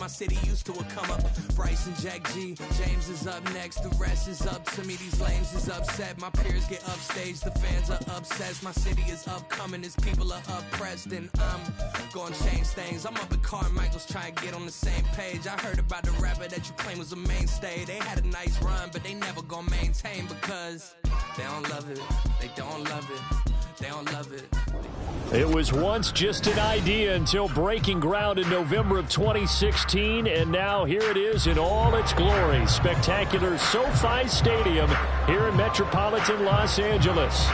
city used to a come up. Bryce and Jack G, James is up next. The rest is up to me. These lames is upset. My peers get upstaged. The fans are obsessed. My city is upcoming. His people are oppressed. And I'm gonna change things. I'm up at Carmichael's trying to get on the same page. I heard about the rapper that you claim was a mainstay. They had a nice run, but they never gonna maintain because they don't love it. They don't love it. They don't love it. It was once just an idea until breaking ground in November of 2016, and now here it is in all its glory. Spectacular SoFi Stadium here in metropolitan Los Angeles.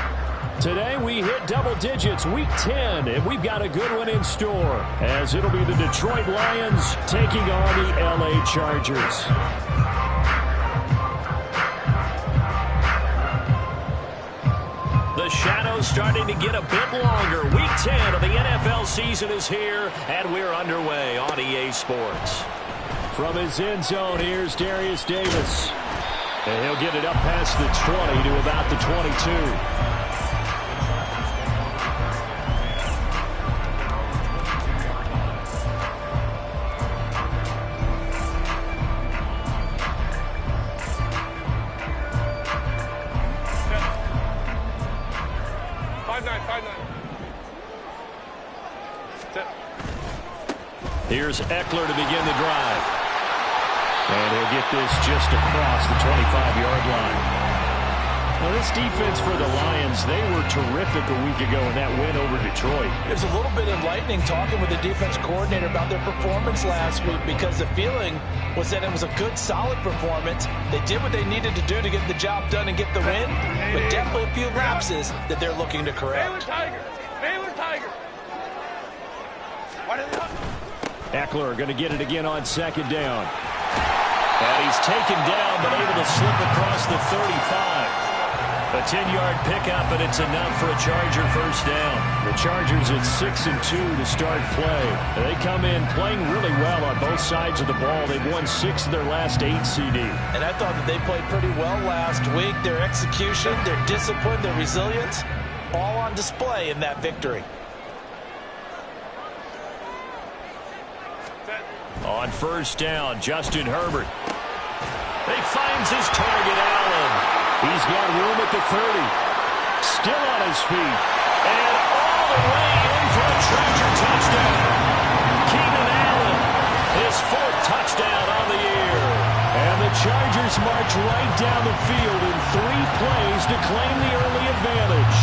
Today we hit double digits, week 10, and we've got a good one in store, as it'll be the Detroit Lions taking on the LA Chargers. The shadow's starting to get a bit longer. Week 10 of the NFL season is here, and we're underway on EA Sports. From his end zone, here's Darius Davis. And he'll get it up past the 20 to about the 22. Here's Eckler to begin the drive. And he'll get this just across the 25-yard line. Now, this defense for the Lions, they were terrific a week ago in that win over Detroit. There's a little bit enlightening talking with the defense coordinator about their performance last week, because the feeling was that it was a good, solid performance. They did what they needed to do to get the job done and get the win, but definitely a few lapses that they're looking to correct. Baylor Tiger. Eckler going to get it again on second down. And he's taken down, but able to slip across the 35. A 10-yard pickup, and it's enough for a Charger first down. The Chargers at 6-2 to start play. They come in playing really well on both sides of the ball. They've won 6 of their last 8 CD. And I thought that they played pretty well last week. Their execution, their discipline, their resilience, all on display in that victory. On first down, Justin Herbert. He finds his target, Allen. He's got room at the 30. Still on his feet. And all the way in for a Charger touchdown. Keenan Allen, his 4th touchdown on the year. And the Chargers march right down the field in 3 plays to claim the early advantage.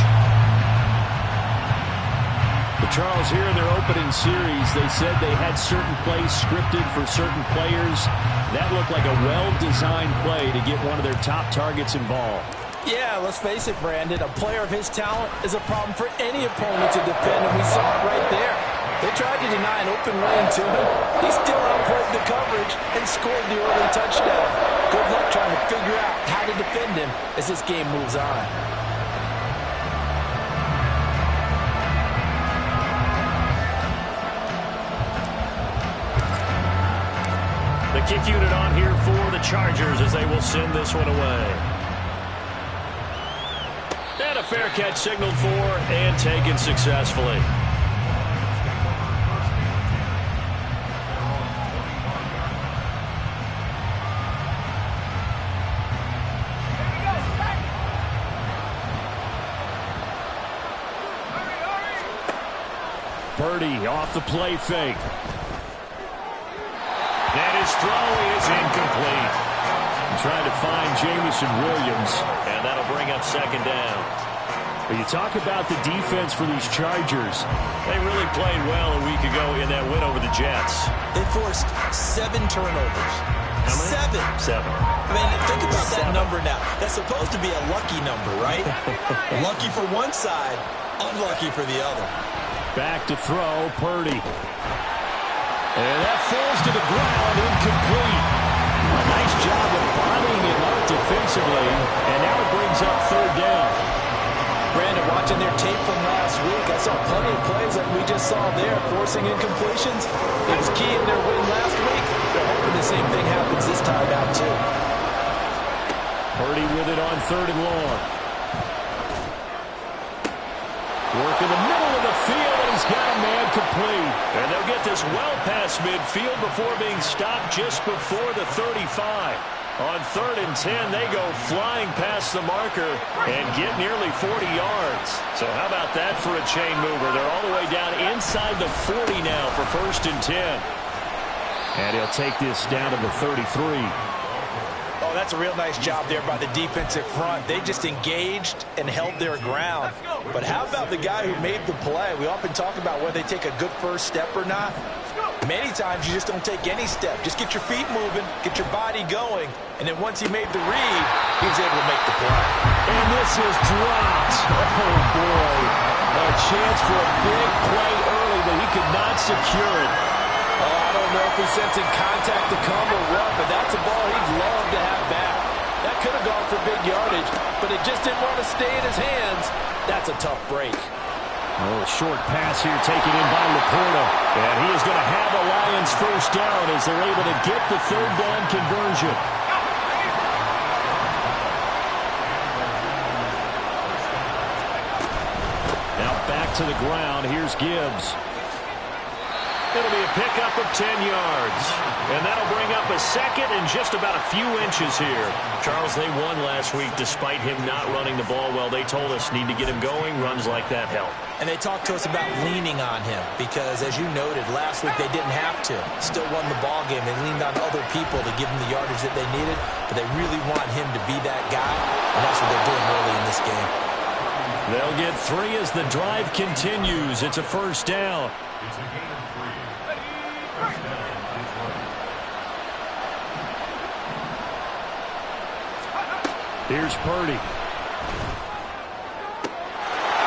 The Charles, here in their opening series, they said they had certain plays scripted for certain players. That looked like a well-designed play to get one of their top targets involved. Yeah, let's face it, Brandon. A player of his talent is a problem for any opponent to defend, and we saw it right there. They tried to deny an open lane to him. He still outplayed the coverage and scored the early touchdown. Good luck trying to figure out how to defend him as this game moves on. The kick unit on here for the Chargers as they will send this one away. And a fair catch signaled for and taken successfully. Purdy off the play fake. And his throw is incomplete. Trying to find Jamison Williams, and that'll bring up second down. But you talk about the defense for these Chargers. They really played well a week ago in that win over the Jets. They forced 7 turnovers. How many? 7. I mean, think about that number now. That's supposed to be a lucky number, right? Lucky for one side, unlucky for the other. Back to throw, Purdy. And that falls to the ground, incomplete. A nice job of bodying it up defensively, and now it brings up third down. Brandon, watching their tape from last week, I saw plenty of plays like we just saw there, forcing incompletions. It was key in their win last week. They're hoping the same thing happens this time out, too. Purdy with it on 3rd and long. Work in the middle of the field, and he's He's got a man complete. And they'll get this well past midfield before being stopped just before the 35. On 3rd and 10, they go flying past the marker and get nearly 40 yards. So how about that for a chain mover? They're all the way down inside the 40 now for 1st and 10. And he'll take this down to the 33. Oh, that's a real nice job there by the defensive front. They just engaged and held their ground. But how about the guy who made the play? We often talk about whether they take a good first step or not. Many times you just don't take any step. Just get your feet moving, get your body going, and then once he made the read, he was able to make the play. And this is dropped. Oh, boy. A chance for a big play early, but he could not secure it. Oh, I don't know if he's sensing contact to come or what, but that's a ball he'd love to have back. That could have gone for big yardage, but it just didn't want to stay in his hands. That's a tough break. Oh, a short pass here taken in by Laporta. And he is going to have the Lions first down as they're able to get the 3rd down conversion. Now back to the ground. Here's Gibbs. It'll be a pickup of 10 yards. And that'll bring up a 2nd and just about a few inches here. Charles, they won last week despite him not running the ball well. They told us need to get him going. Runs like that help. And they talked to us about leaning on him because, as you noted, last week they didn't have to. Still won the ball game. They leaned on other people to give them the yardage that they needed, but they really want him to be that guy, and that's what they're doing early in this game. They'll get 3 as the drive continues. It's a first down. Here's Purdy.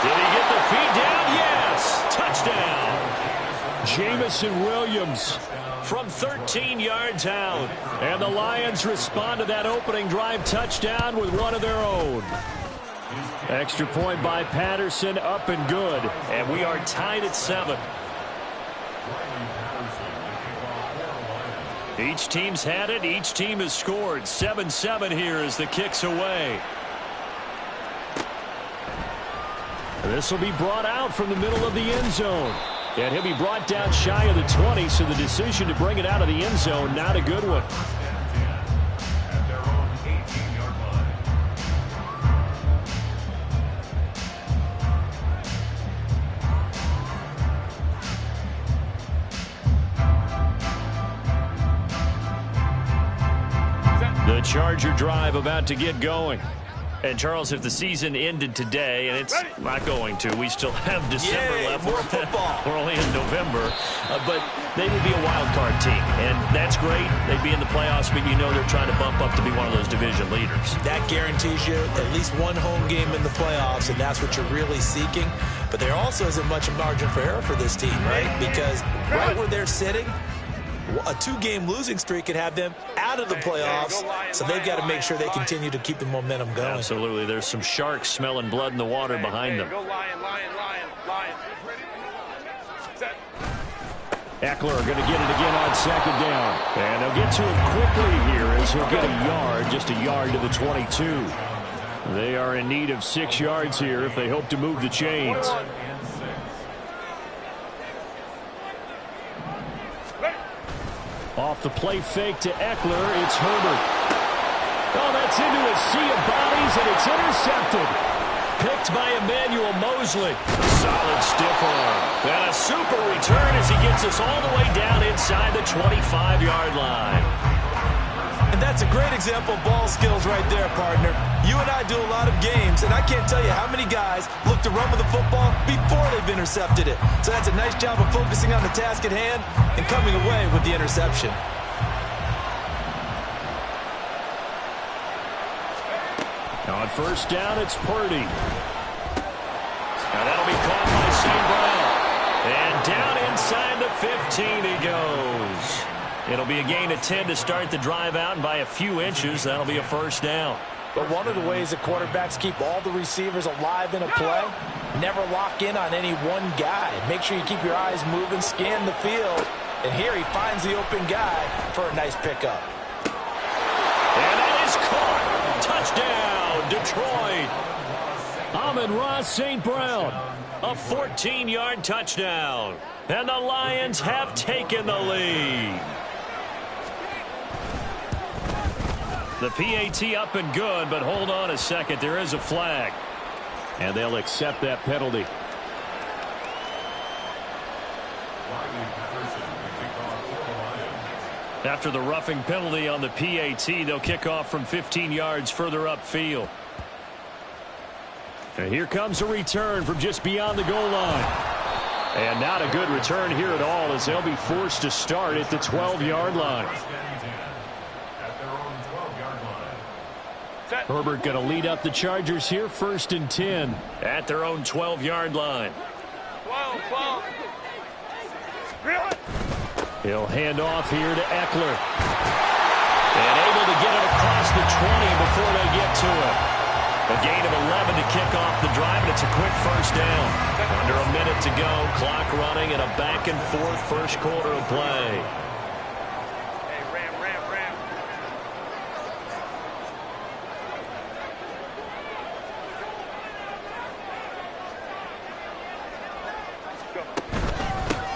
Did he get the feed down? Yes! Touchdown! Jamison Williams from 13 yards out. And the Lions respond to that opening drive touchdown with one of their own. Extra point by Patterson, up and good. And we are tied at 7. Each team's had it. Each team has scored. 7-7 here as the kick's away. This will be brought out from the middle of the end zone. And he'll be brought down shy of the 20, so the decision to bring it out of the end zone, not a good one. The Charger drive about to get going. And, Charles, if the season ended today, and it's not going to, we still have December left. More football. We're only in November. But they would be a wild card team. And that's great. They'd be in the playoffs, but you know they're trying to bump up to be one of those division leaders. That guarantees you at least one home game in the playoffs, and that's what you're really seeking. But there also isn't much margin for error for this team, right? Because right where they're sitting, a 2-game losing streak could have them out of the playoffs, so they've got to make sure they continue to keep the momentum going. Absolutely. There's some sharks smelling blood in the water behind them. Eckler going to get it again on 2nd down. And they'll get to it quickly here as he'll get a yard, just a yard to the 22. They are in need of 6 yards here if they hope to move the chains. Off the play fake to Eckler, it's Herbert. Oh, that's into a sea of bodies, and it's intercepted. Picked by Emmanuel Mosley. Solid stiff arm. And a super return as he gets us all the way down inside the 25-yard line. And that's a great example of ball skills right there, partner. You and I do a lot of games, and I can't tell you how many guys look to run with the football before they've intercepted it. So that's a nice job of focusing on the task at hand and coming away with the interception. On first down, it's Purdy. Now that'll be caught by St. Brown. And down inside the 15 he goes. It'll be a gain of 10 to start the drive out, and by a few inches, that'll be a first down. But one of the ways that quarterbacks keep all the receivers alive in a play, never lock in on any one guy. Make sure you keep your eyes moving, scan the field. And here he finds the open guy for a nice pickup. And that is caught. Touchdown, Detroit. Amon-Ra St. Brown. A 14-yard touchdown. And the Lions have taken the lead. The PAT up and good, but hold on a second. There is a flag. And they'll accept that penalty. After the roughing penalty on the PAT, they'll kick off from 15 yards further upfield. And here comes a return from just beyond the goal line. And not a good return here at all, as they'll be forced to start at the 12-yard line. Herbert going to lead up the Chargers here, 1st and 10 at their own 12-yard line. He'll hand off here to Eckler. And able to get it across the 20 before they get to it. A gain of 11 to kick off the drive, and it's a quick first down. Under a minute to go, clock running, and a back-and-forth first quarter of play.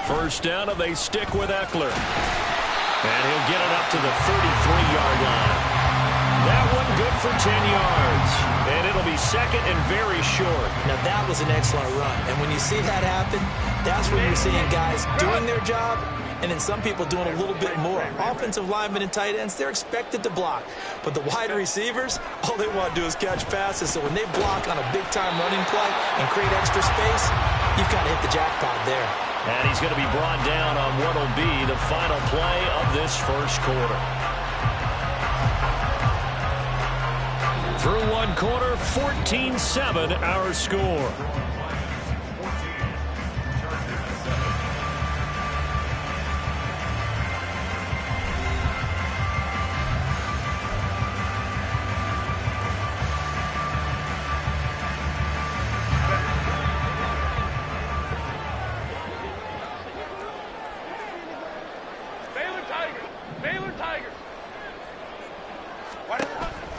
First down, and they stick with Eckler. And he'll get it up to the 33-yard line. That one good for 10 yards. And it'll be second and very short. Now that was an excellent run. And when you see that happen, that's when you're seeing guys doing their job and then some people doing a little bit more. Offensive linemen and tight ends, they're expected to block. But the wide receivers, all they want to do is catch passes. So when they block on a big-time running play and create extra space, you've kind of hit the jackpot there. And he's going to be brought down on what will be the final play of this first quarter. Through one quarter, 14-7 our score.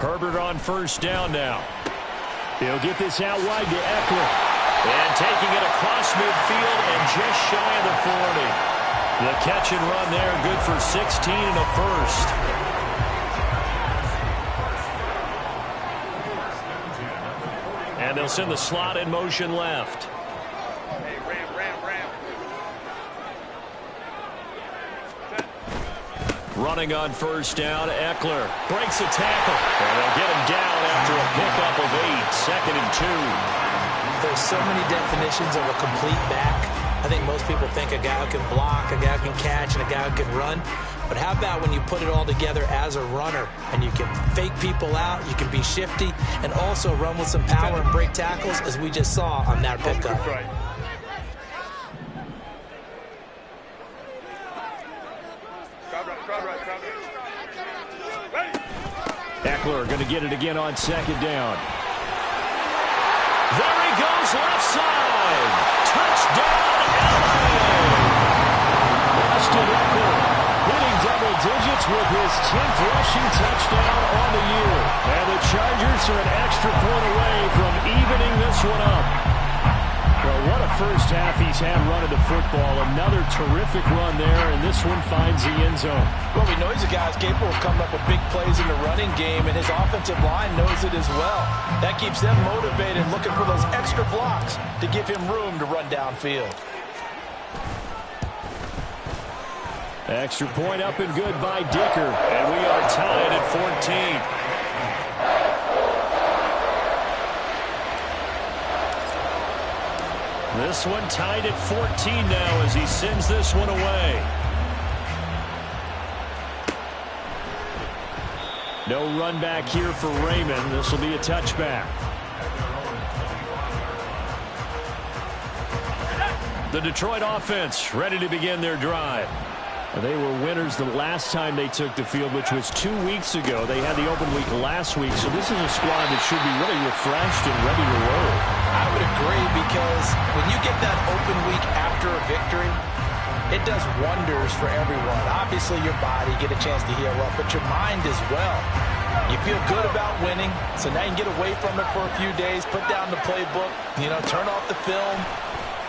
Herbert on first down now. He'll get this out wide to Eckler. And taking it across midfield and just shy of the 40. The catch and run there, good for 16 and a first. And they'll send the slot in motion left. Running on first down, Eckler breaks a tackle. And they'll get him down after a pickup of 8, 2nd and 2. There's so many definitions of a complete back. I think most people think a guy who can block, a guy who can catch, and a guy who can run. But how about when you put it all together as a runner and you can fake people out, you can be shifty, and also run with some power and break tackles, as we just saw on that pickup. Eckler going to get it again on second down. There he goes, left side. Touchdown, LA! Austin Eckler hitting double digits with his 10th rushing touchdown on the year. And the Chargers are an extra point away from evening this one up. Well, what a first half he's had running the football. Another terrific run there, and this one finds the end zone. Well, we know he's a guy who's capable of coming up with big plays in the running game, and his offensive line knows it as well. That keeps them motivated, looking for those extra blocks to give him room to run downfield. Extra point up and good by Dicker, and we are tied at 14. This one tied at 14 now as he sends this one away. No run back here for Raymond. This will be a touchback. The Detroit offense ready to begin their drive. They were winners the last time they took the field, which was 2 weeks ago. They had the open week last week, so this is a squad that should be really refreshed and ready to roll. I would agree, because when you get that open week after a victory, It does wonders for everyone. Obviously, your body, get a chance to heal up, but your mind as well. You feel good about winning, so now you can get away from it for a few days, put down the playbook, turn off the film.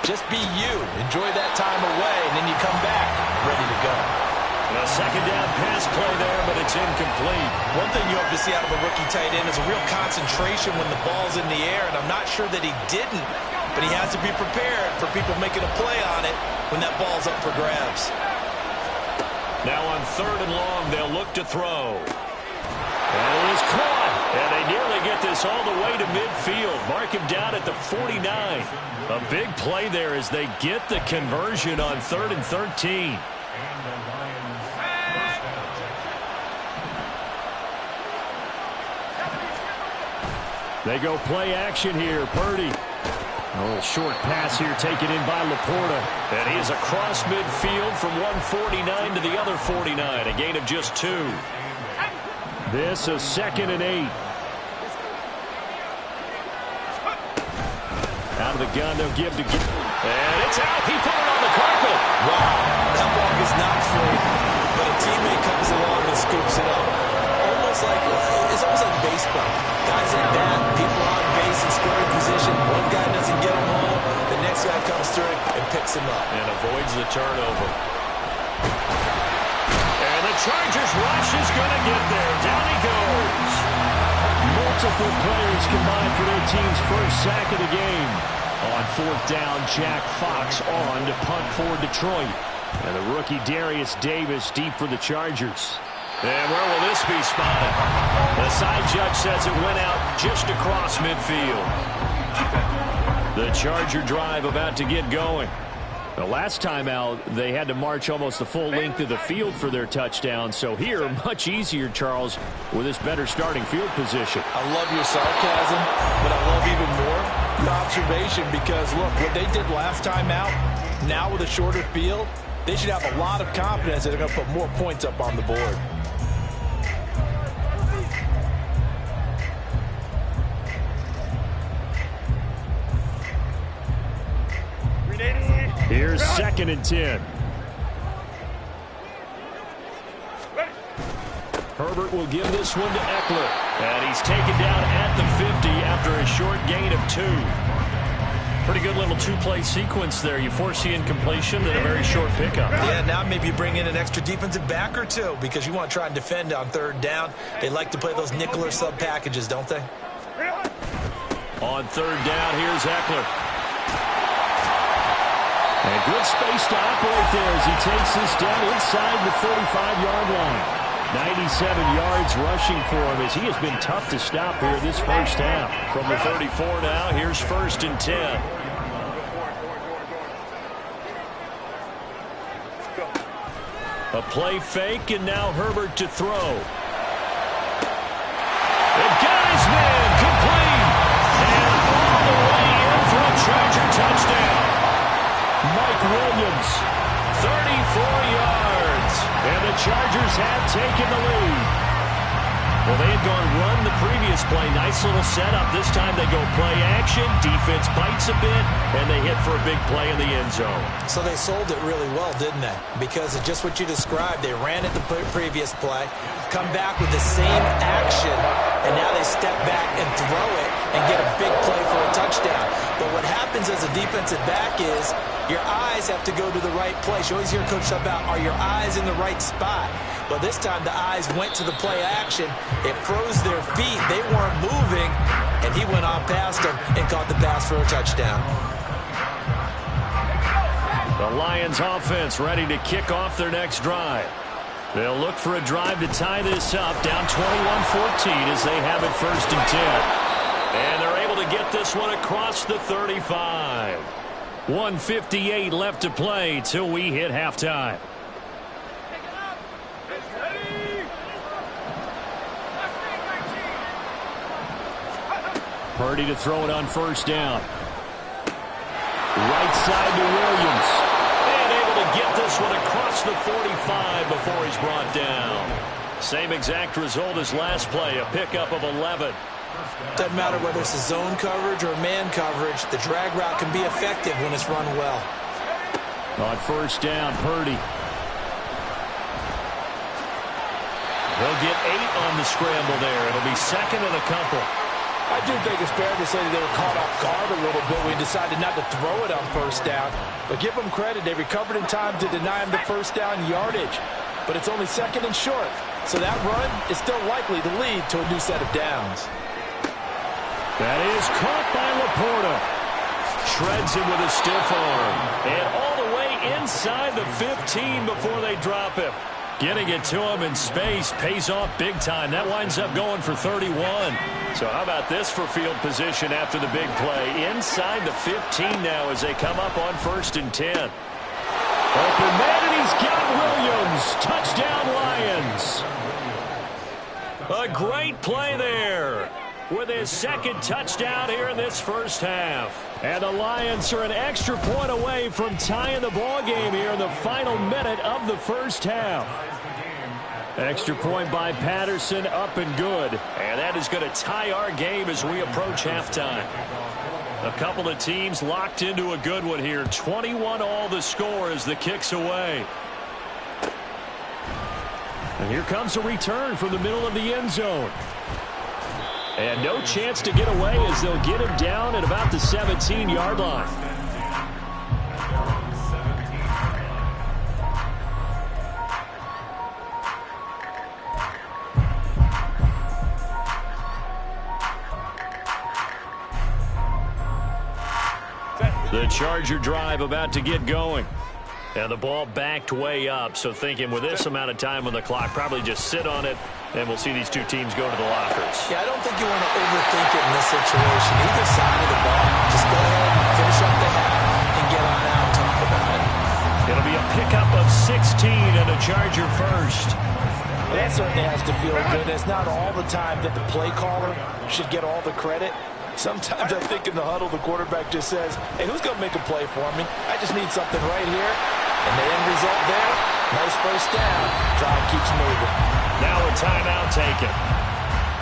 Just be you. Enjoy that time away, and then you come back ready to go. A second down pass play there, but it's incomplete. One thing you hope to see out of a rookie tight end is a real concentration when the ball's in the air, and I'm not sure that he didn't, but he has to be prepared for people making a play on it when that ball's up for grabs. Now on 3rd and long, they'll look to throw. And it is caught, and they nearly get this all the way to midfield. Mark him down at the 49. A big play there as they get the conversion on 3rd and 13. They go play action here. Purdy. A little short pass here taken in by Laporta. And he is across midfield from 149 to the other 49. A gain of just 2. This is 2nd and 8. Out of the gun, they'll give to... And it's out. He put it on the carpet. Wow. That ball is not free, but a teammate comes along and scoops it up. It's almost like baseball. Guys at bat, people on base in scoring position. One guy doesn't get him home. The next guy comes through and picks him up. And avoids the turnover. And the Chargers rush is going to get there. Down he goes. Multiple players combined for their team's first sack of the game. On 4th down, Jack Fox on to punt for Detroit. And the rookie Darius Davis deep for the Chargers. And where will this be spotted? The side judge says it went out just across midfield. The Charger drive about to get going. The last time out, they had to march almost the full length of the field for their touchdown. So here, much easier, Charles, with this better starting field position. I love your sarcasm, but I love even more your observation because, look, what they did last time out, now with a shorter field, they should have a lot of confidence that they're going to put more points up on the board. Here's 2nd and 10. Herbert will give this one to Eckler. And he's taken down at the 50 after a short gain of 2. Pretty good little 2-play sequence there. You force the incompletion, then a very short pickup. Yeah, now maybe you bring in an extra defensive back or 2 because you want to try and defend on 3rd down. They like to play those nickel or sub packages, don't they? On 3rd down, here's Eckler. And good space to operate there as he takes this down inside the 45-yard line. 97 yards rushing for him as he has been tough to stop here this first half. From the 34 now, here's 1st and 10. A play fake, and now Herbert to throw. The guy's man, complete. And all the way in for a Charger touchdown. Mike Williams, 34 yards, and the Chargers have taken the lead. Well, they had gone run the previous play. Nice little setup. This time they go play action. Defense bites a bit, and they hit for a big play in the end zone. So they sold it really well, didn't they? Because of just what you described. They ran it the previous play, come back with the same action, and now they step back and throw it and get a big play for a touchdown. But what happens as a defensive back is your eyes have to go to the right place. You always hear Coach talk about, are your eyes in the right spot? Well, this time the eyes went to the play action. It froze their feet. They weren't moving, and he went on past them and caught the pass for a touchdown. The Lions offense ready to kick off their next drive. They'll look for a drive to tie this up, down 21-14 as they have it 1st and 10. And they're able to get this one across the 35. 1:58 left to play till we hit halftime. Purdy to throw it on 1st down. Right side to Williams. And able to get this one across the 45 before he's brought down. Same exact result as last play, a pickup of 11. Doesn't matter whether it's a zone coverage or man coverage, the drag route can be effective when it's run well. On first down, Purdy. He'll get 8 on the scramble there. It'll be second and a couple. I do think it's fair to say that they were caught off guard a little bit. We decided not to throw it on first down. But give them credit. They recovered in time to deny him the first down yardage. But it's only second and short. So that run is still likely to lead to a new set of downs. That is caught by Laporta. Shreds him with a stiff arm. And all the way inside the 15 before they drop him. Getting it to him in space pays off big time. That winds up going for 31. So how about this for field position after the big play? Inside the 15 now as they come up on first and 10. Open man, and he's got Williams. Touchdown, Lions. A great play there with his second touchdown here in this first half. And the Lions are an extra point away from tying the ball game here in the final minute of the first half. Extra point by Patterson, up and good. And that is going to tie our game as we approach halftime. A couple of teams locked into a good one here. 21-all the score as the kick's away. And here comes a return from the middle of the end zone. And no chance to get away as they'll get him down at about the 17-yard line. The Charger drive about to get going. And the ball backed way up, so thinking with this amount of time on the clock, probably just sit on it, and we'll see these two teams go to the lockers. Yeah, I don't think you want to overthink it in this situation. Either side of the ball, just go ahead and finish up the half and get on out and talk about it. It'll be a pickup of 16 and a Charger first. Well, that certainly has to feel good. It's not all the time that the play caller should get all the credit. Sometimes I think in the huddle, the quarterback just says, hey, who's going to make a play for me? I just need something right here. And the end result there, nice first down. Drive keeps moving. Now a timeout taken.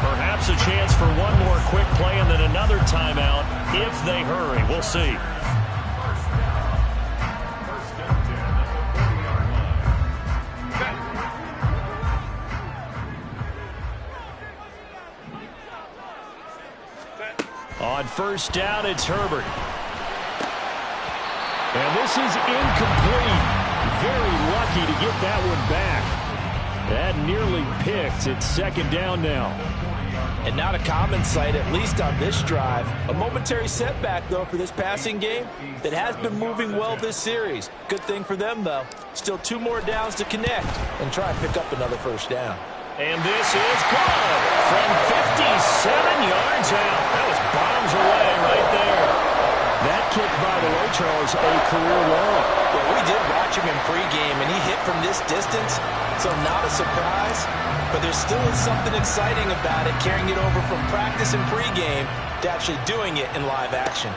Perhaps a chance for one more quick play and then another timeout if they hurry. We'll see. On first down, it's Herbert. And this is incomplete. Very lucky to get that one back. That nearly picked. It's second down now. And not a common sight, at least on this drive. A momentary setback, though, for this passing game that has been moving well this series. Good thing for them, though. Still 2 more downs to connect and try and pick up another first down. And this is good from 57 yards out. That was bombs away right there. That kick, by the way, Charles, a career long. Well, we did watch him in pregame, and he hit from this distance, so not a surprise. But there still is something exciting about it, carrying it over from practice and pregame to actually doing it in live action.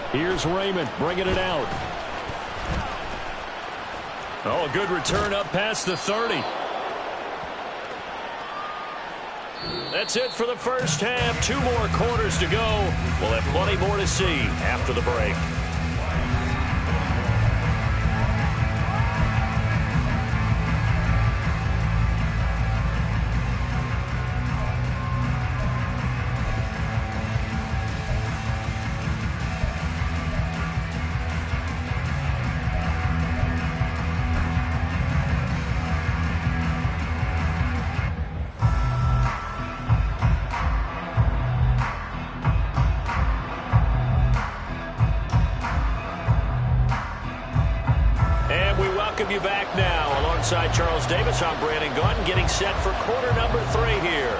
Here's Raymond bringing it out. Oh, a good return up past the 30. That's it for the first half. 2 more quarters to go. We'll have plenty more to see after the break. You back now alongside Charles Davis. I'm Brandon Gunn, getting set for quarter number 3 here.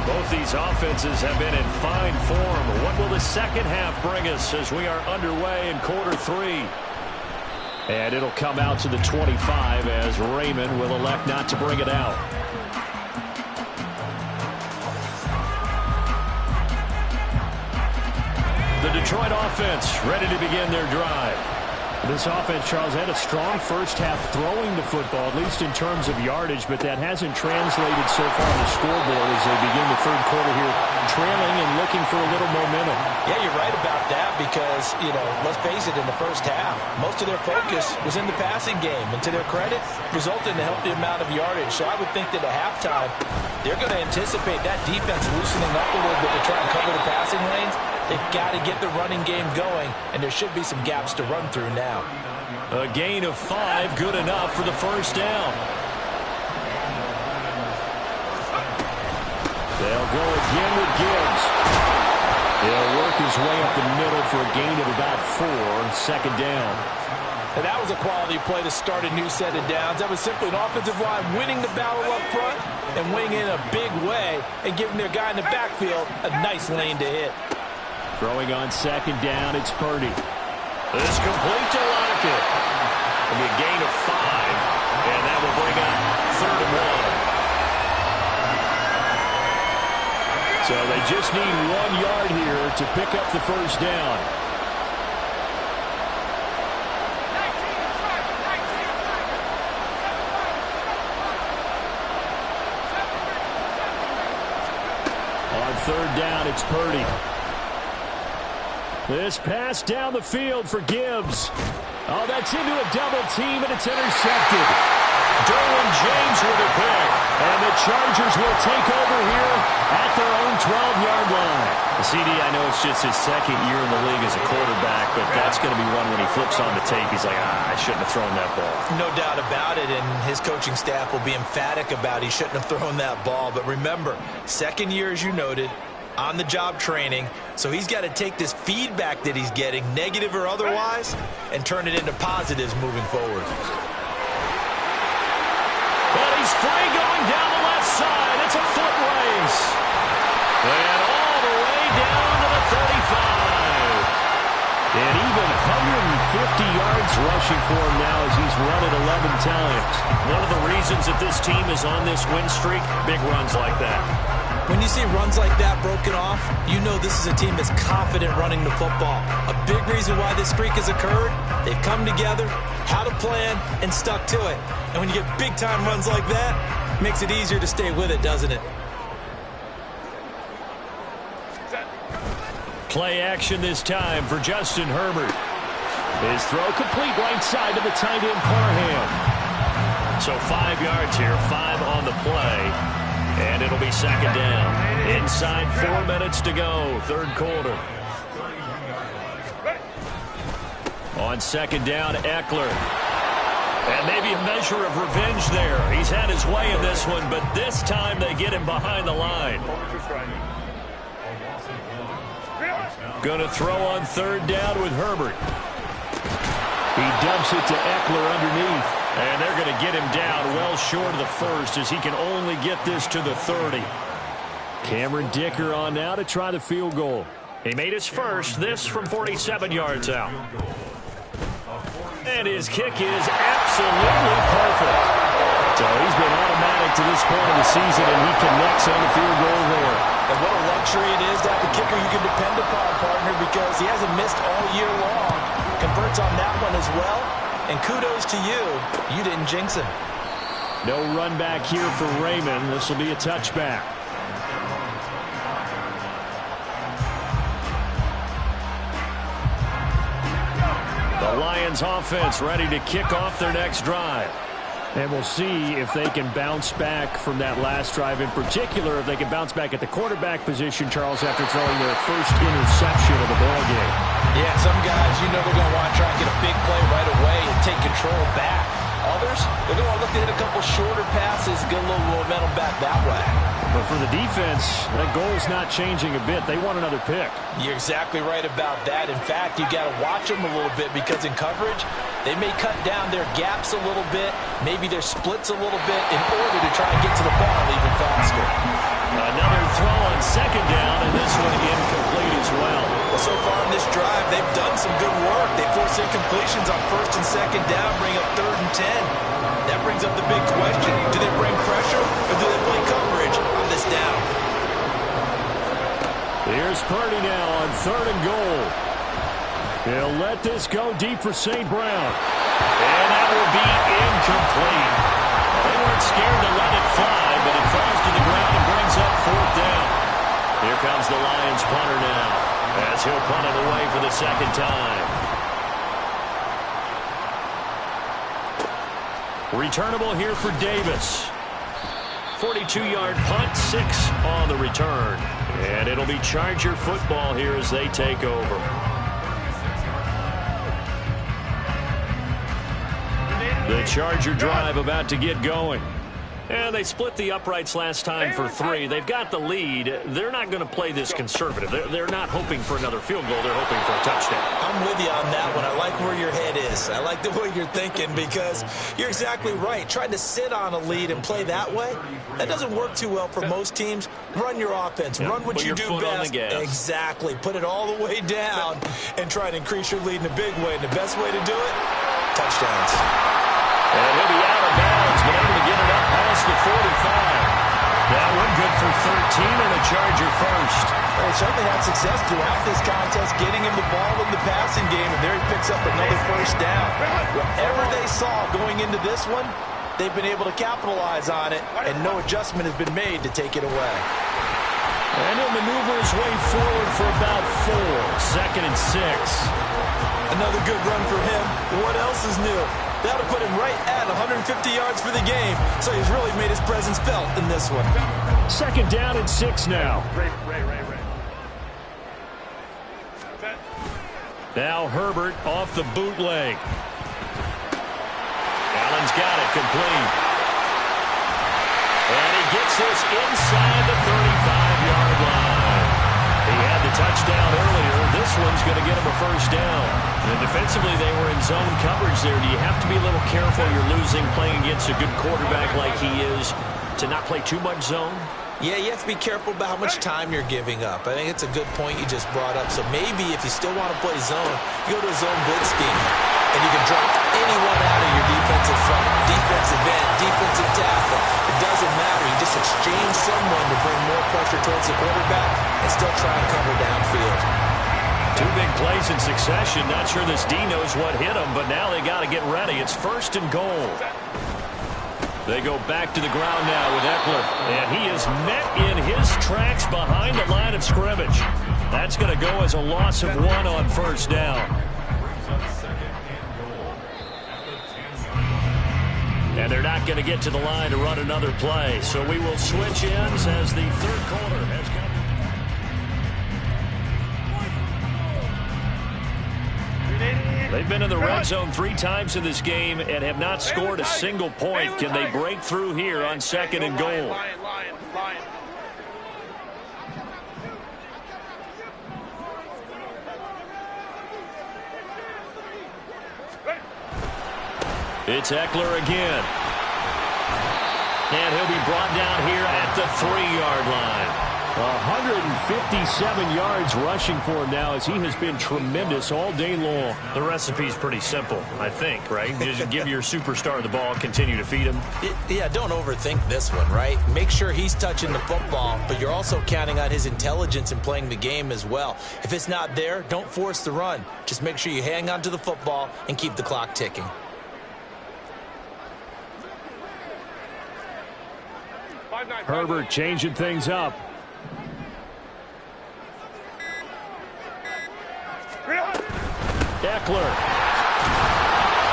Both these offenses have been in fine form. What will the second half bring us as we are underway in quarter 3? And it'll come out to the 25 as Raymond will elect not to bring it out. The Detroit offense ready to begin their drive. This offense, Charles, had a strong first half throwing the football, at least in terms of yardage, but that hasn't translated so far on the scoreboard as they begin the third quarter here, trailing and looking for a little momentum. Yeah, you're right about that because, let's face it, in the first half, most of their focus was in the passing game, and to their credit, resulted in a healthy amount of yardage. So I would think that at halftime, they're going to anticipate that defense loosening up a little bit to try and cover the passing lanes. They've got to get the running game going, and there should be some gaps to run through now. A gain of 5, good enough for the first down. They'll go again with Gibbs. He'll work his way up the middle for a gain of about 4, second down. And that was a quality play to start a new set of downs. That was simply an offensive line winning the battle up front and winning in a big way and giving their guy in the backfield a nice lane to hit. Throwing on second down, it's Purdy. It's complete to Lockett. It'll be a gain of 5, and that will bring up 3rd and 1. So they just need 1 yard here to pick up the first down. On 3rd down, it's Purdy. This pass down the field for Gibbs. Oh, that's into a double team, and it's intercepted. Derwin James with a pick. And the Chargers will take over here at their own 12-yard line. CD, I know it's just his second year in the league as a quarterback, but that's going to be one when he flips on the tape. He's like, I shouldn't have thrown that ball. No doubt about it, and his coaching staff will be emphatic about he shouldn't have thrown that ball. But remember, second year, as you noted, on-the-job training, so he's got to take this feedback that he's getting, negative or otherwise, and turn it into positives moving forward. Well, he's free going down the left side. It's a foot race. And all the way down to the 35. And even 150 yards rushing for him now as he's run it 11 times. One of the reasons that this team is on this win streak, big runs like that. When you see runs like that broken off, you know this is a team that's confident running the football. A big reason why this streak has occurred, they've come together, had a plan, and stuck to it. And when you get big-time runs like that, it makes it easier to stay with it, doesn't it? Play action this time for Justin Herbert. His throw complete right side to the tight end Parham. So 5 yards here, 5 on the play. And it'll be second down. Inside 4 minutes to go, third quarter. On second down, Eckler. And maybe a measure of revenge there. He's had his way in this one, but this time they get him behind the line. Going to throw on third down with Herbert. He dumps it to Eckler underneath. And they're going to get him down well short of the first as he can only get this to the 30. Cameron Dicker on now to try the field goal. He made his first, this from 47 yards out. And his kick is absolutely perfect. So he's been automatic to this point of the season, and he connects on the field goal there. And what a luxury it is to have a kicker you can depend upon, partner, because he hasn't missed all year long. Converts on that one as well. And kudos to you. You didn't jinx him. No run back here for Raymond. This will be a touchback. The Lions offense ready to kick off their next drive. And we'll see if they can bounce back from that last drive. In particular, if they can bounce back at the quarterback position, Charles, after throwing their first interception of the ballgame. Yeah, some guys, you know they're going to want to try and get a big play right away and take control back. Others, they're going to want to look to hit a couple shorter passes, get a little momentum back that way. But for the defense, that goal's not changing a bit. They want another pick. You're exactly right about that. In fact, you got to watch them a little bit because in coverage, they may cut down their gaps a little bit, maybe their splits a little bit in order to try and get to the ball even faster. Another throw on second down, and this one incomplete as well. Well, so far in this drive, they've done some good work. They forced incompletions on first and second down, bring up 3rd and 10. That brings up the big question. Do they bring pressure or do they play coverage on this down? Here's Purdy now on 3rd and goal. He'll let this go deep for St. Brown. And that will be incomplete. They weren't scared to let it fly, but it falls to the ground and brings up 4th down. Here comes the Lions punter now, as he'll punt it away for the 2nd time. Returnable here for Davis. 42-yard punt, 6 on the return. And it'll be Charger football here as they take over. The Charger drive about to get going. And they split the uprights last time for 3. They've got the lead. They're not going to play this conservative. They're not hoping for another field goal. They're hoping for a touchdown. I'm with you on that one. I like where your head is. I like the way you're thinking because you're exactly right. Trying to sit on a lead and play that way, that doesn't work too well for most teams. Run your offense. Run what you do best. Exactly. Put it all the way down and try to increase your lead in a big way. And the best way to do it, touchdowns. And he'll be out of bounds, but able to get it up past the 45. That one good for 13 and a Charger first. Well, they certainly had success throughout this contest, getting him the ball in the passing game, and there he picks up another first down. Whatever they saw going into this one, they've been able to capitalize on it, and no adjustment has been made to take it away. And he'll maneuver his way forward for about 4. 2nd and 6. Another good run for him. What else is new? That'll put him right at 150 yards for the game, so he's really made his presence felt in this one. 2nd down and 6 now. Now Herbert off the bootleg. Allen's got it complete. And he gets this inside the 35-yard line. He had the touchdown earlier. This one's going to get him a first down. And defensively, they were in zone coverage there. Do you have to be a little careful? You're losing playing against a good quarterback like he is to not play too much zone? Yeah, you have to be careful about how much time you're giving up. I think it's a good point you just brought up. So maybe if you still want to play zone, you go to a zone blitz scheme. And you can drop anyone out of your defensive front, defensive end, defensive tackle. It doesn't matter. You just exchange someone to bring more pressure towards the quarterback and still try and cover downfield. 2 big plays in succession. Not sure this D knows what hit him, but now they got to get ready. It's 1st and goal. They go back to the ground now with Eckler. And he is met in his tracks behind the line of scrimmage. That's going to go as a loss of 1 on 1st down. And they're not going to get to the line to run another play. So we will switch ends as the 3rd quarter has come. They've been in the red zone 3 times in this game and have not scored a single point. Can they break through here on 2nd and goal? It's Eckler again. And he'll be brought down here at the 3-yard line. 157 yards rushing for him now as he has been tremendous all day long. The recipe's pretty simple, I think, right? Just give your superstar the ball, continue to feed him. Yeah, don't overthink this one, right? Make sure he's touching the football, but you're also counting on his intelligence in playing the game as well. If it's not there, don't force the run. Just make sure you hang on to the football and keep the clock ticking. Herbert changing things up. Eckler.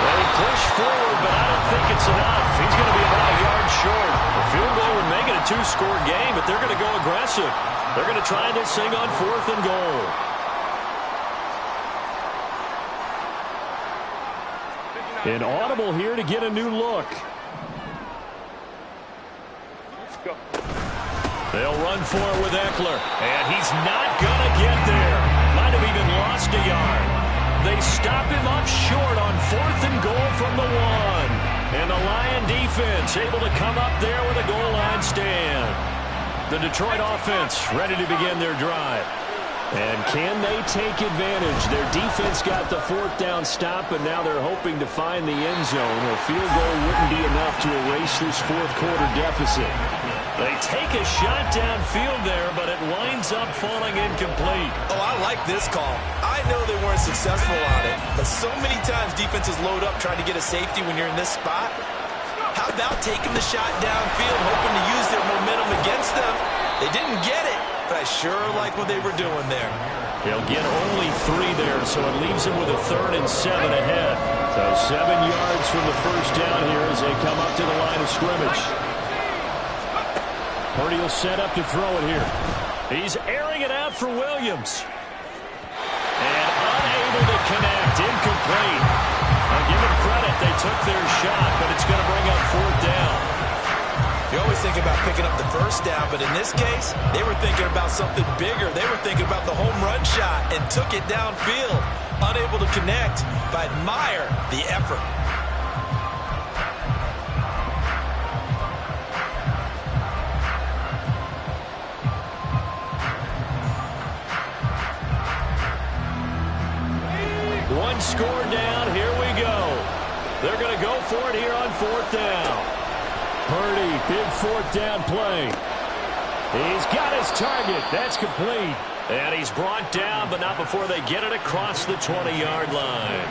They push forward, but I don't think it's enough. He's going to be about a yard short. The field goal would make it a 2-score game, but they're going to go aggressive. They're going to try this thing on 4th and goal. An audible here to get a new look. They'll run for it with Eckler, and he's not going to get there. Might have even lost a yard. They stop him up short on 4th and goal from the 1. And the Lion defense able to come up there with a goal line stand. The Detroit offense ready to begin their drive. And can they take advantage? Their defense got the 4th down stop, and now they're hoping to find the end zone. A field goal wouldn't be enough to erase this 4th quarter deficit. They take a shot downfield there, but it winds up falling incomplete. Oh, I like this call. I know they weren't successful on it, but so many times defenses load up trying to get a safety when you're in this spot. How about taking the shot downfield, hoping to use their momentum against them? They didn't get it, but I sure like what they were doing there. He'll get only 3 there, so it leaves him with a 3rd and 7 ahead. So 7 yards from the first down here as they come up to the line of scrimmage. Purdy will set up to throw it here. He's airing it out for Williams. And unable to connect. Incomplete. I'll give him credit. They took their shot, but it's going to bring up 4th down. You always think about picking up the first down, but in this case, they were thinking about something bigger. They were thinking about the home run shot and took it downfield. Unable to connect, but admire the effort. One score down. Here we go. They're going to go for it here on 4th down. Purdy, big 4th down play. He's got his target. That's complete. And he's brought down, but not before they get it across the 20-yard line.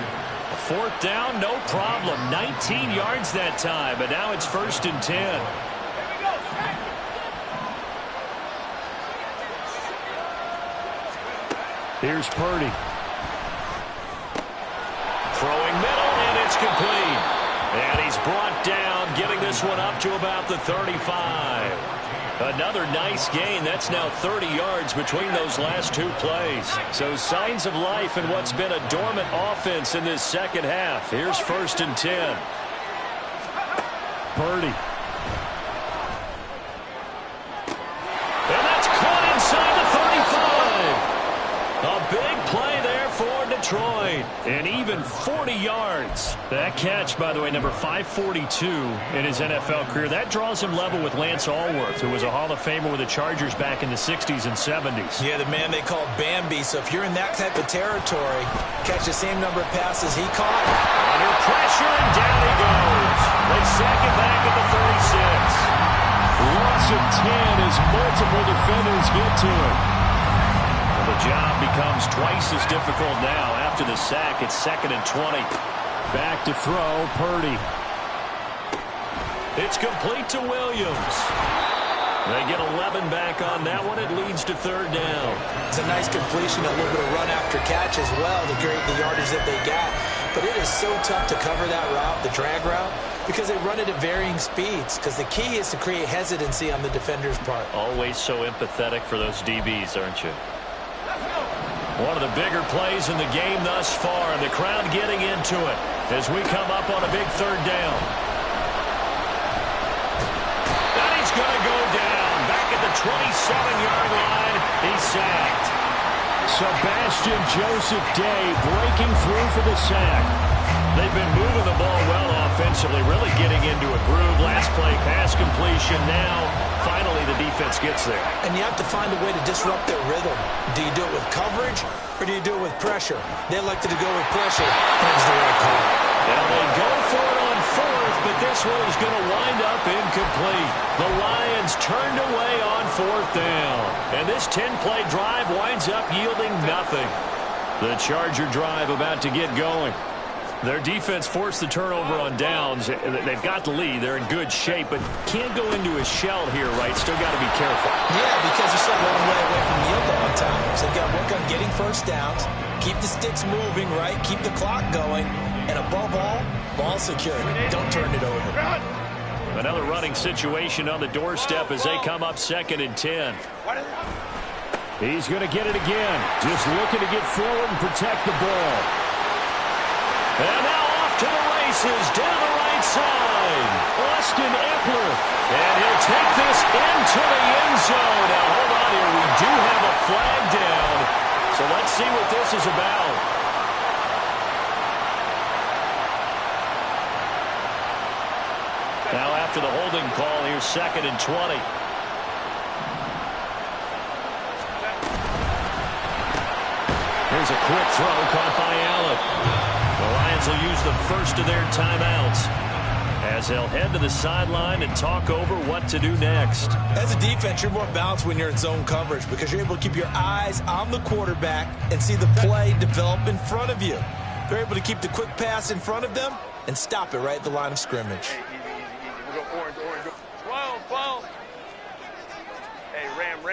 4th down, no problem. 19 yards that time, but now it's 1st and 10. Here's Purdy. Throwing middle, and it's complete. And he's brought down, getting this one up to about the 35. Another nice gain. That's now 30 yards between those last 2 plays. So signs of life in what's been a dormant offense in this second half. Here's 1st and 10. Purdy. And that's caught inside the 35. A big play there for Detroit. And even 40 yards. That catch, by the way, number 542 in his NFL career. That draws him level with Lance Allworth, who was a Hall of Famer with the Chargers back in the 60s and 70s. Yeah, the man they called Bambi. So if you're in that type of territory, catch the same number of passes he caught. Under pressure, and down he goes. They sack it back at the 36. Loss of 10 as multiple defenders get to it. The job becomes twice as difficult now. After the sack, it's 2nd and 20. Back to throw, Purdy. It's complete to Williams. They get 11 back on that one. It leads to 3rd down. It's a nice completion, a little bit of run after catch as well to create the yardage that they got. But it is so tough to cover that route, the drag route, because they run it at varying speeds. Because the key is to create hesitancy on the defender's part. Always so empathetic for those DBs, aren't you? One of the bigger plays in the game thus far, and the crowd getting into it as we come up on a big 3rd down. And he's going to go down. Back at the 27-yard line, he's sacked. Sebastian Joseph Day breaking through for the sack. They've been moving the ball well offensively, really getting into a groove. Last play, pass completion. Now, finally, the defense gets there. And you have to find a way to disrupt their rhythm. Do you do it with coverage, or do you do it with pressure? They elected to go with pressure, and it was the right call. And they go for it on 4th, but this one is going to wind up incomplete. The Lions turned away on 4th down. And this 10-play drive winds up yielding nothing. The Charger drive about to get going. Their defense forced the turnover on downs. They've got the lead. They're in good shape, but can't go into a shell here, right? Still got to be careful. Yeah, because they're so long way away from yield all the time. So they've got to work on getting first downs, keep the sticks moving, right? Keep the clock going, and above all, ball security. Don't turn it over. Another running situation on the doorstep as they come up 2nd and 10. He's going to get it again. Just looking to get forward and protect the ball. And now off to the races, down the right side. Austin Eckler. And he'll take this into the end zone. Now, hold on here. We do have a flag down. So let's see what this is about. Now, after the holding call, here's 2nd and 20. Here's a quick throw caught by Allen. The Lions will use the first of their timeouts as they'll head to the sideline and talk over what to do next. As a defense, you're more balanced when you're in zone coverage because you're able to keep your eyes on the quarterback and see the play develop in front of you. They're able to keep the quick pass in front of them and stop it right at the line of scrimmage. Hey, easy. We'll go orange. 12. Hey, ram.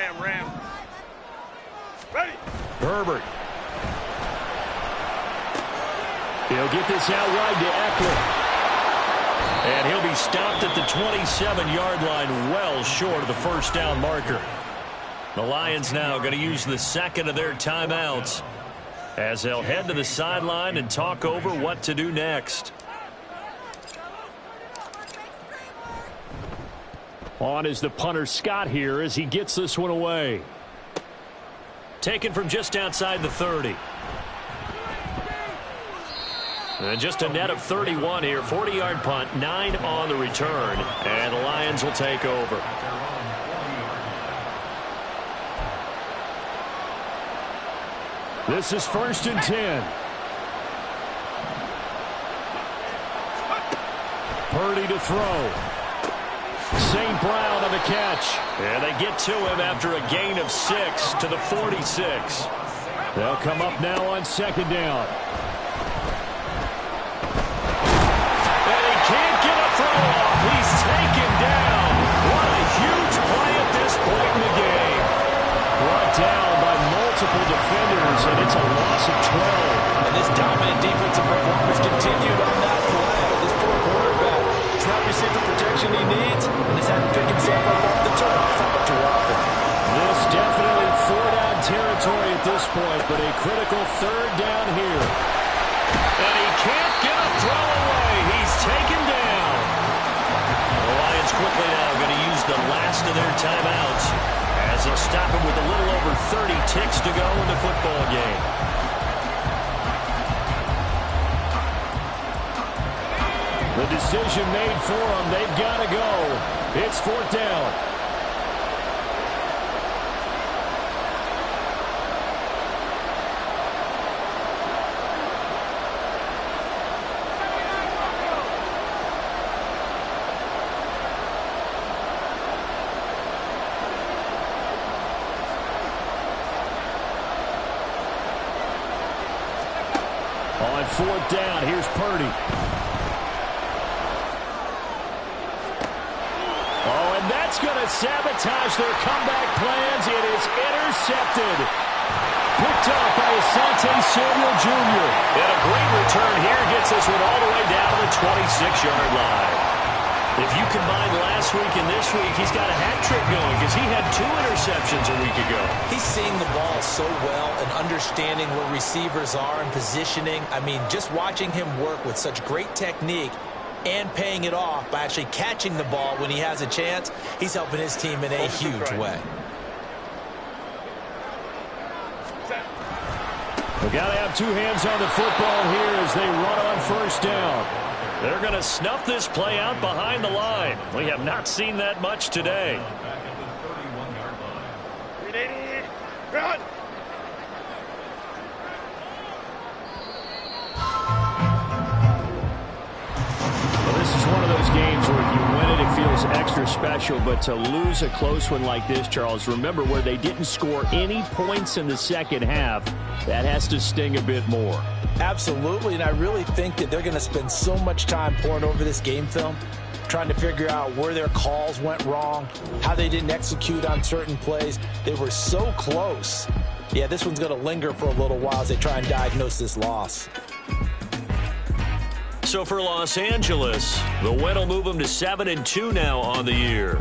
Ready. Herbert. He'll get this out wide to Eckler. And he'll be stopped at the 27-yard line, well short of the first down marker. The Lions now going to use the second of their timeouts as they'll head to the sideline and talk over what to do next. On is the punter Scott here as he gets this one away. Taken from just outside the 30. And just a net of 31 here. 40-yard punt, 9 on the return. And the Lions will take over. This is 1st and 10. Purdy to throw. St. Brown on the catch. And they get to him after a gain of 6 to the 46. They'll come up now on 2nd down. He's taken down. What a huge play at this point in the game. Brought down by multiple defenders, and it's a loss of 12. And this dominant defensive performance continued on that play. This poor quarterback has not received the protection he needs and has had to pick himself up off the turf far too often. This definitely 4-down territory at this point, but a critical 3rd down here. And he can't get a throw away. He's taken down. The Lions quickly now going to use the last of their timeouts as they'll stop him with a little over 30 ticks to go in the football game. The decision made for them. They've got to go. It's 4th down. On 4th down, here's Purdy. Oh, and that's going to sabotage their comeback plans. It is intercepted. Picked up by Asante Samuel Jr. And a great return here gets this one all the way down to the 26-yard line. If you combine last week and this week, he's got a hat trick going because he had 2 interceptions a week ago. He's seeing the ball so well and understanding where receivers are and positioning. I mean, just watching him work with such great technique and paying it off by actually catching the ball when he has a chance, he's helping his team in a huge way. We've got to have 2 hands on the football here as they run on 1st down. They're going to snuff this play out behind the line. We have not seen that much today. Run! Well, this is one of those games where if you win it, it feels extra special. But to lose a close one like this, Charles, remember where they didn't score any points in the second half, that has to sting a bit more. Absolutely, and I really think that they're going to spend so much time pouring over this game film, trying to figure out where their calls went wrong, how they didn't execute on certain plays. They were so close. Yeah, this one's going to linger for a little while as they try and diagnose this loss. So for Los Angeles, the win will move them to 7-2 now on the year.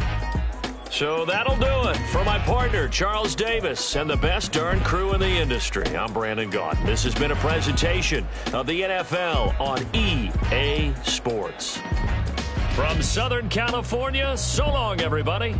So that'll do it. For my partner, Charles Davis, and the best darn crew in the industry, I'm Brandon Gaudin. This has been a presentation of the NFL on EA Sports. From Southern California, so long, everybody.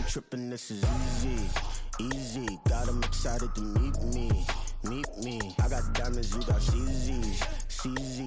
Trippin', this is easy, easy. Got 'em excited to meet me. I got diamonds, you got CZs, CZs.